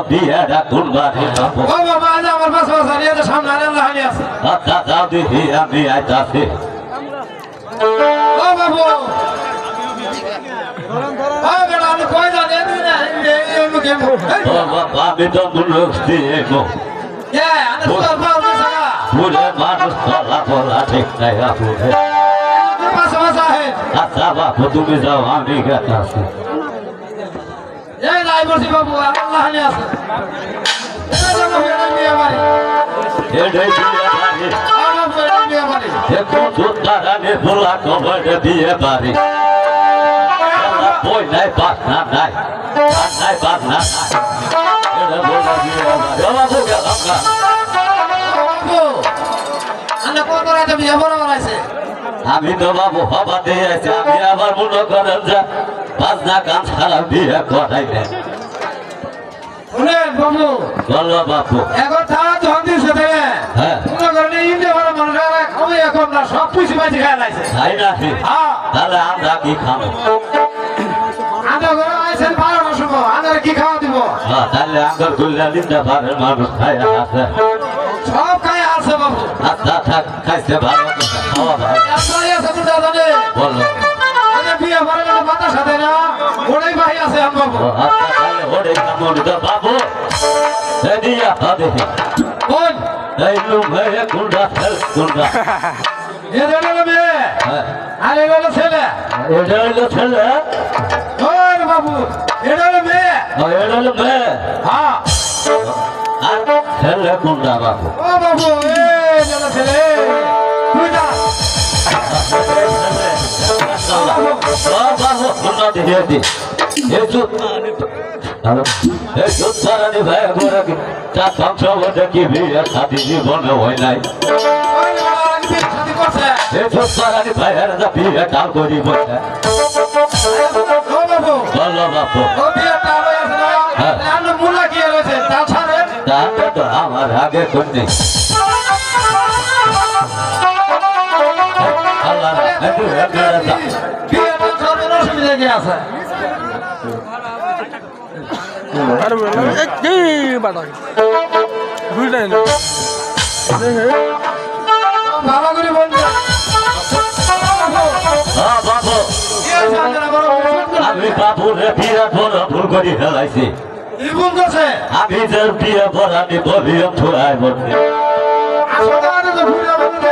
বিয়েটা তুলবারে যাবো ও বাবা আজ আমার পাশে বসে তো সামনে আল্লাহ হানি আছে আচ্ছা যাও দিদি আমি আইতাছি ও বাবু ও বেটা আমি কই জানি না এই মুখে ও বাবা আমি তো দুলুস্তি এগো কে আনে তো বাবু সারা পুরে মানুষ চলা বলা ঠিক নাই আপুরে পাশে বসে আছে আচ্ছা বাবু তুমি যাও আমি গেতাছি এই নাই বসি বাবু আল্লাহ হানি আছে এটা জানো বেটা বিয়ে বাড়ি এটাই বিয়ে বাড়ি আমার বেটা বিয়ে বাড়ি দেখো জোতারানে বলা কবরে বিয়ে বাড়ি বই নাই পাখনা নাই আর নাই পাখনা নাই এটা বলা বিয়ে বাড়ি ও বাবু গেলাম না বাবু আনে কোন রাতে বিয়ে বড় বানাইছে আমি তো বাবু হবা দিয়ে আছি আমি আবার মনে করেন যে বাজনা গান ছাড়া বিয়ে করাই দেয় শুনেন বাবু বলো বাবু এখন থানা যখন দিচ্ছে দেবে হ্যাঁ মনে করেন ইন্ডিয়া বড় মানুষেরা খাবে এখন না সব কিছু বাজি খায় লাগছে তাই নাকি হ্যাঁ তাহলে আমরা কি খাবো আমরা ঘরে আইছেন 12টার সময় আমরা কি খাওয়া দিব তাহলে আঙ্গর গুল্লা লিন্দা পারের মানুষ খাই আছে সব খাই আছে বাবু আচ্ছা থাক খাইছে ভালো কথা, খাওয়া ভালো আপনারই আছে তো জানে বলো আরে বিয়ে করে না মাথা সাথে না ওড়াই ভাই আছে আম বাবু ও আচ্ছা তাহলে ওরে কামড় দে বাবু দিয়া হবে কোন এই লুম হয়ে কুন্ডা ফেল কুন্ডা এদের হলো মেয়ে আর এর হলো ছেলে এটা হইলো ছেলে ওর বাবু এর হলো মেয়ে এটা হইলো মেয়ে হ্যাঁ আর ছেলে কুন্ডা বাবু ও বাবু এই হলো ছেলে তুই যা বাবু কুন্ডা দিয়ে দি এই জুতারানি ভাই করে তা সংসদে কি বিয়ে শাদি জীবনে হয় নাই ওই আর কি শাদি করছে এই জুতারানি ভাইয়ের যা বিয়ে টাল করি বসে ও বাবু বলো বাবু ও বিয়েটা হয়েছে না আমরা মুলা কি হয়েছে তা ছাড়ে তাতে তো আমার আগে করতে আল্লাহ বিয়েটা ছাড়ে অসুবিধা কি আছে ভালো করে বলবে বাবু আমি বাবুরে বিয়ে বড় ভুল করি ফেলাইছি কি ভুল করছে আমি যে বিয়ে বড় আমি বলিও থুয়াই বলছি আসলে